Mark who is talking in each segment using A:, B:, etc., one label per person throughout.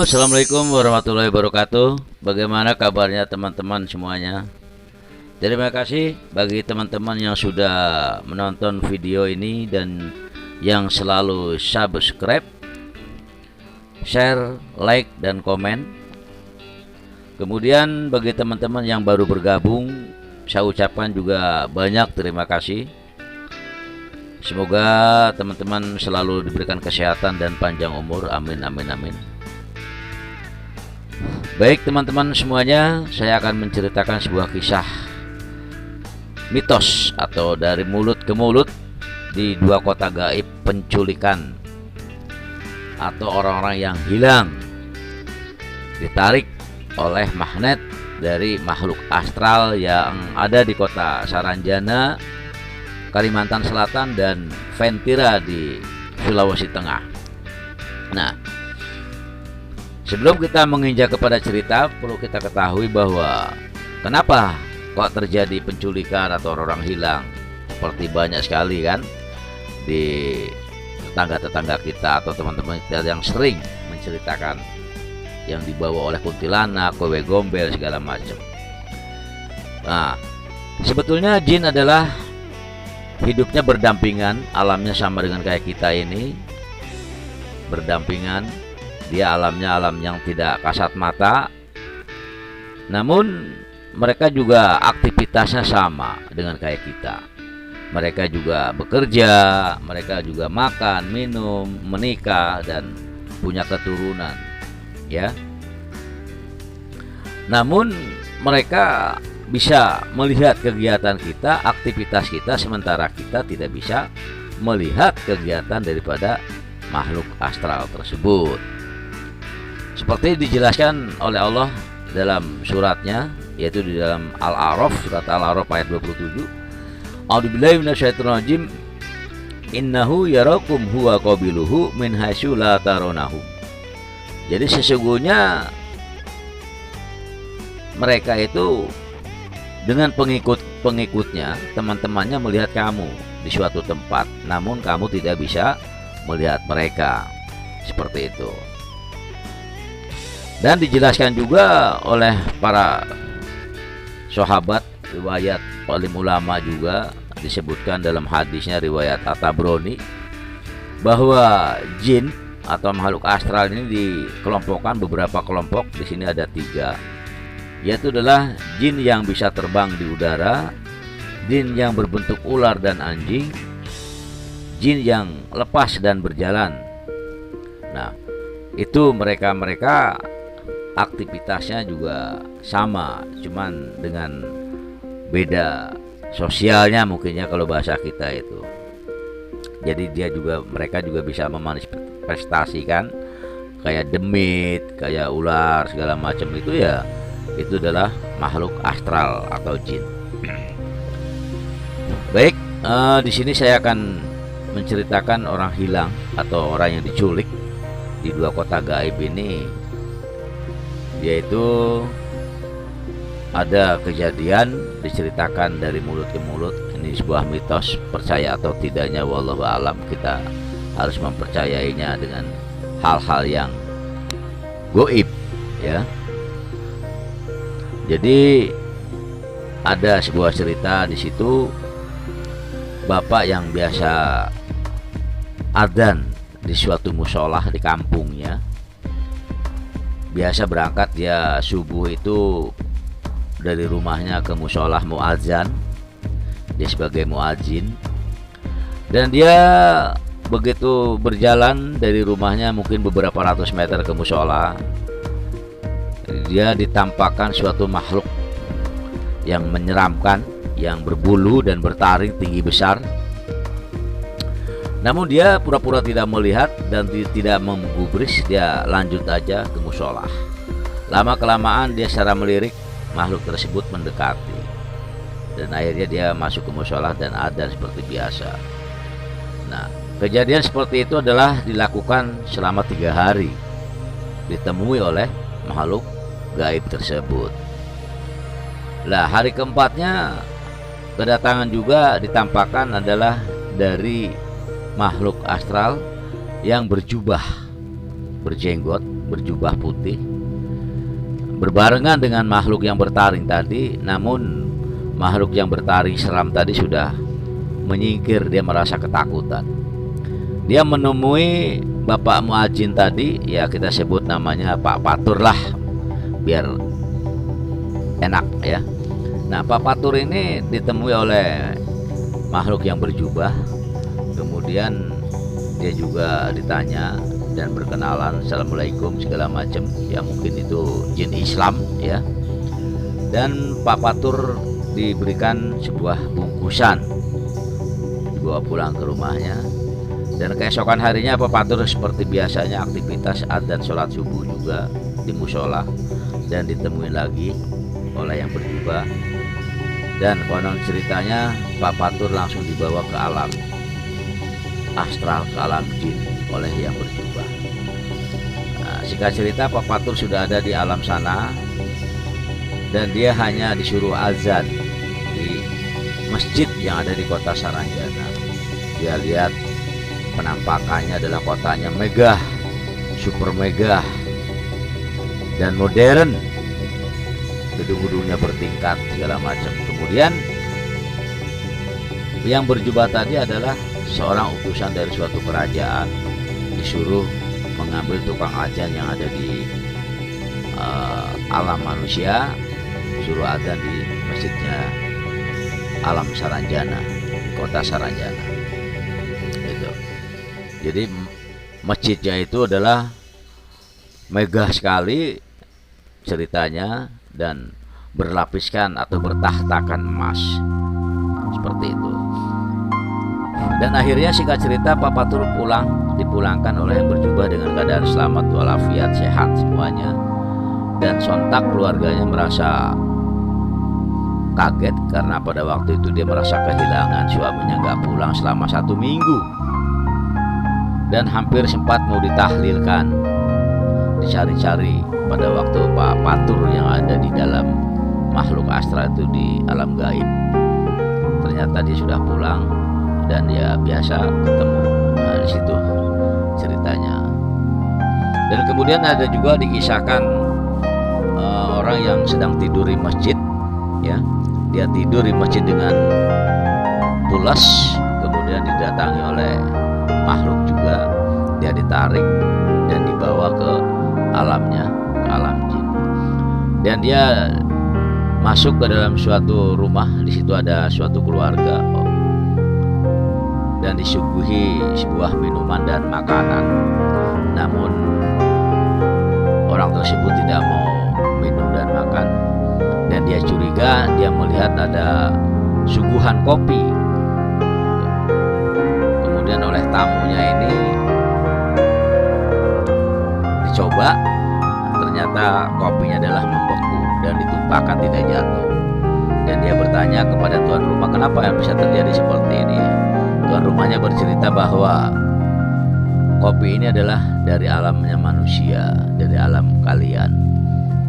A: Halo, assalamualaikum warahmatullahi wabarakatuh. Bagaimana kabarnya teman-teman semuanya? Terima kasih bagi teman-teman yang sudah menonton video ini dan yang selalu subscribe, share, like, dan komen. Kemudian bagi teman-teman yang baru bergabung, saya ucapkan juga banyak terima kasih. Semoga teman-teman selalu diberikan kesehatan dan panjang umur. Amin, amin, amin. Baik teman-teman semuanya, saya akan menceritakan sebuah kisah mitos atau dari mulut ke mulut di dua kota gaib penculikan atau orang-orang yang hilang ditarik oleh magnet dari makhluk astral yang ada di kota Saranjana, Kalimantan Selatan, dan Ventira di Sulawesi Tengah. Nah, sebelum kita menginjak kepada cerita, perlu kita ketahui bahwa kenapa kok terjadi penculikan atau orang hilang. Seperti banyak sekali kan di tetangga-tetangga kita atau teman-teman kita yang sering menceritakan yang dibawa oleh kuntilanak, wewe gombel, segala macam. Nah, sebetulnya jin adalah hidupnya berdampingan, alamnya sama dengan kayak kita ini, berdampingan. Dia alamnya alam yang tidak kasat mata, namun mereka juga aktivitasnya sama dengan kayak kita. Mereka juga bekerja, mereka juga makan, minum, menikah, dan punya keturunan, ya. Namun mereka bisa melihat kegiatan kita, aktivitas kita, sementara kita tidak bisa melihat kegiatan daripada makhluk astral tersebut. Seperti dijelaskan oleh Allah dalam suratnya, yaitu di dalam Al-A'raf, surat Al-A'raf ayat 27. A'udzubillahi minasyaitonirrajim. Innahu yarakum huwa qabiluhu min haitsu la tarawnahu. Jadi sesungguhnya mereka itu dengan pengikutnya, teman-temannya melihat kamu di suatu tempat, namun kamu tidak bisa melihat mereka. Seperti itu. Dan dijelaskan juga oleh para sahabat, riwayat alim ulama juga disebutkan dalam hadisnya riwayat At-Tabrani, bahwa jin atau makhluk astral ini dikelompokkan beberapa kelompok. Di sini ada 3, yaitu adalah jin yang bisa terbang di udara, jin yang berbentuk ular dan anjing, jin yang lepas dan berjalan. Nah, itu mereka aktivitasnya juga sama, cuman dengan beda sosialnya mungkinnya kalau bahasa kita itu. Jadi mereka juga bisa memanifestasikan kayak demit, kayak ular, segala macam itu ya. Itu adalah makhluk astral atau jin. Baik, di sini saya akan menceritakan orang hilang atau orang yang diculik di dua kota gaib ini. Yaitu ada kejadian diceritakan dari mulut ke mulut. Ini sebuah mitos, percaya atau tidaknya wallahu alam, kita harus mempercayainya dengan hal-hal yang goib, ya. Jadi ada sebuah cerita di situ, bapak yang biasa adzan di suatu musholah di kampungnya. Biasa berangkat dia subuh itu dari rumahnya ke musholah muadzan, dia sebagai muadzin. Dan dia begitu berjalan dari rumahnya mungkin beberapa ratus meter ke musholah, dia ditampakkan suatu makhluk yang menyeramkan, yang berbulu dan bertaring tinggi besar. Namun dia pura-pura tidak melihat dan tidak menggubris, dia lanjut aja ke musholah. Lama-kelamaan dia secara melirik, makhluk tersebut mendekati. Dan akhirnya dia masuk ke musholah dan adzan seperti biasa. Nah, kejadian seperti itu adalah dilakukan selama 3 hari. Ditemui oleh makhluk gaib tersebut. Nah, hari keempatnya kedatangan juga ditampakkan adalah dari makhluk astral yang berjubah, berjenggot berjubah putih berbarengan dengan makhluk yang bertaring tadi. Namun makhluk yang bertaring seram tadi sudah menyingkir, dia merasa ketakutan. Dia menemui Bapak Muadzin tadi, ya kita sebut namanya Pak Patur lah biar enak ya. Nah, Pak Patur ini ditemui oleh makhluk yang berjubah. Kemudian dia juga ditanya dan berkenalan, assalamualaikum segala macam, ya mungkin itu jin Islam ya. Dan Pak Patur diberikan sebuah bungkusan, dibawa pulang ke rumahnya. Dan keesokan harinya Pak Patur seperti biasanya aktivitas adzan sholat subuh juga di musola, dan ditemui lagi oleh yang berjubah. Dan konon ceritanya Pak Patur langsung dibawa ke alam astral, ke alam jin oleh yang berjubah. Nah, singkat cerita Pak Patur sudah ada di alam sana, dan dia hanya disuruh azan di masjid yang ada di kota Saranjana. Dia lihat penampakannya adalah kotanya megah, super megah dan modern, gedung-gedungnya bertingkat segala macam. Kemudian yang berjubah tadi adalah seorang utusan dari suatu kerajaan, disuruh mengambil tukang azan yang ada di alam manusia, suruh azan di masjidnya alam Saranjana, di kota Saranjana gitu. Jadi masjidnya itu adalah megah sekali ceritanya, dan berlapiskan atau bertahtakan emas seperti itu. Dan akhirnya singkat cerita Pak Patur dipulangkan oleh yang berjubah dengan keadaan selamat walafiat, sehat semuanya. Dan sontak keluarganya merasa kaget karena pada waktu itu dia merasa kehilangan suaminya, nggak pulang selama 1 minggu, dan hampir sempat mau ditahlilkan, dicari-cari pada waktu Pak Patur yang ada di dalam makhluk astral itu di alam gaib. Ternyata dia sudah pulang, dan ya biasa ketemu di situ ceritanya. Dan kemudian ada juga dikisahkan orang yang sedang tidur di masjid ya. Dia tidur di masjid dengan pulas, kemudian didatangi oleh makhluk juga. Dia ditarik dan dibawa ke alamnya, ke alam jin. Dan dia masuk ke dalam suatu rumah, di situ ada suatu keluarga, dan disuguhi sebuah minuman dan makanan. Namun orang tersebut tidak mau minum dan makan, dan dia curiga, dia melihat ada suguhan kopi. Kemudian oleh tamunya ini dicoba, ternyata kopinya adalah membeku dan ditumpahkan, tidak jatuh. Dan dia bertanya kepada tuan rumah, kenapa yang bisa terjadi seperti ini? Tuan rumahnya bercerita bahwa kopi ini adalah dari alamnya manusia, dari alam kalian.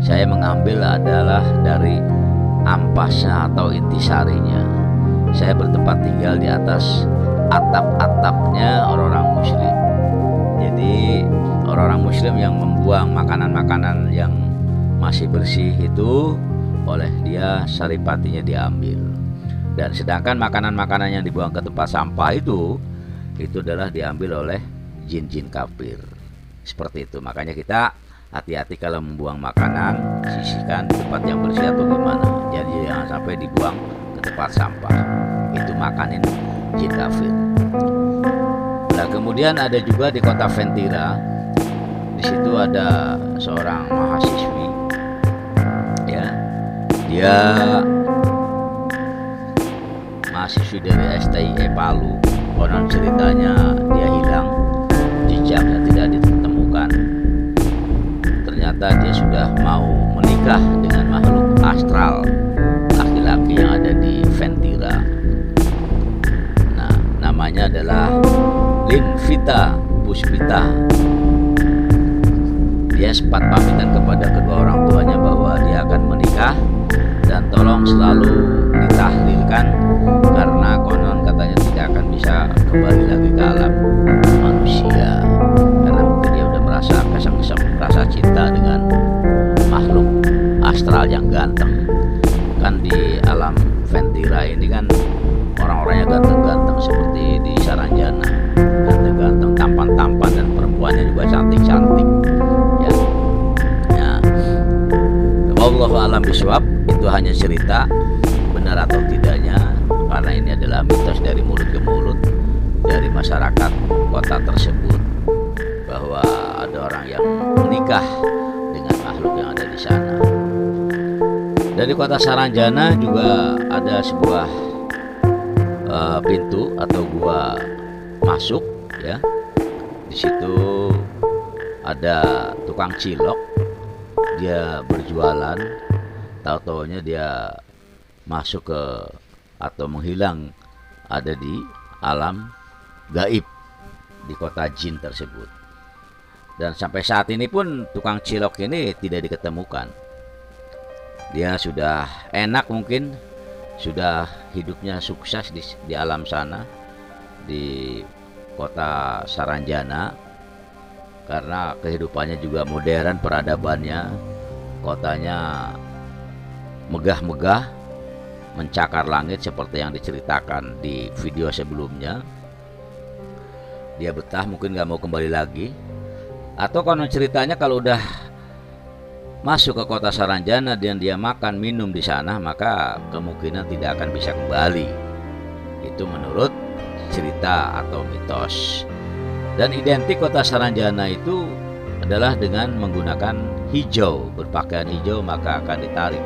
A: Saya mengambil adalah dari ampasnya atau intisarinya. Saya bertempat tinggal di atas atap-atapnya orang-orang muslim. Jadi orang-orang muslim yang membuang makanan-makanan yang masih bersih itu, oleh dia saripatinya diambil. Dan sedangkan makanan-makanan yang dibuang ke tempat sampah itu adalah diambil oleh jin-jin kafir. Seperti itu. Makanya kita hati-hati kalau membuang makanan, sisihkan di tempat yang bersih atau gimana. Jadi jangan sampai dibuang ke tempat sampah. Itu makanin jin kafir. Nah, kemudian ada juga di kota Ventira. Di situ ada seorang mahasiswi. Ya. Dia mahasiswi dari STIE Palu. Konon ceritanya dia hilang, jejaknya tidak ditemukan. Ternyata dia sudah mau menikah dengan makhluk astral laki-laki yang ada di Ventira. Nah, namanya adalah Linvita Puspita. Dia sempat pamitan kepada kedua orang tuanya bahwa dia akan menikah, dan tolong selalu ditahlilkan karena konon katanya tidak akan bisa kembali lagi ke alam manusia, karena mungkin dia udah merasa kesem-kesem, merasa cinta ganteng-ganteng. Kan di alam Ventira ini kan orang-orangnya ganteng-ganteng seperti di Saranjana, ganteng-ganteng, tampan-tampan, dan perempuannya juga cantik-cantik. Ya, ya. Wallahu a'lam bishawab. Itu hanya cerita, benar atau tidaknya, karena ini adalah mitos dari mulut ke mulut dari masyarakat kota tersebut, bahwa ada orang yang menikah dengan makhluk yang ada di sana. Dari kota Saranjana juga ada sebuah pintu atau gua masuk, ya. Di situ ada tukang cilok, dia berjualan. Tahu-taunya dia masuk ke atau menghilang, ada di alam gaib di kota jin tersebut. Dan sampai saat ini pun tukang cilok ini tidak diketemukan. Dia sudah enak, mungkin sudah hidupnya sukses di alam sana, di kota Saranjana, karena kehidupannya juga modern, peradabannya, kotanya megah-megah, mencakar langit seperti yang diceritakan di video sebelumnya. Dia betah, mungkin gak mau kembali lagi. Atau konon ceritanya kalau udah masuk ke kota Saranjana dan dia makan minum di sana, maka kemungkinan tidak akan bisa kembali. Itu menurut cerita atau mitos. Dan identik kota Saranjana itu adalah dengan menggunakan hijau, berpakaian hijau maka akan ditarik.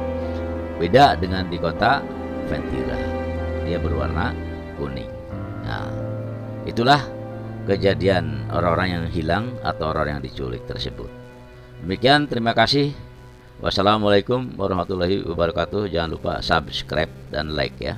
A: Beda dengan di kota Ventira, dia berwarna kuning. Nah, itulah kejadian orang-orang yang hilang atau orang yang diculik tersebut. Demikian, terima kasih. Wassalamualaikum warahmatullahi wabarakatuh. Jangan lupa subscribe dan like, ya.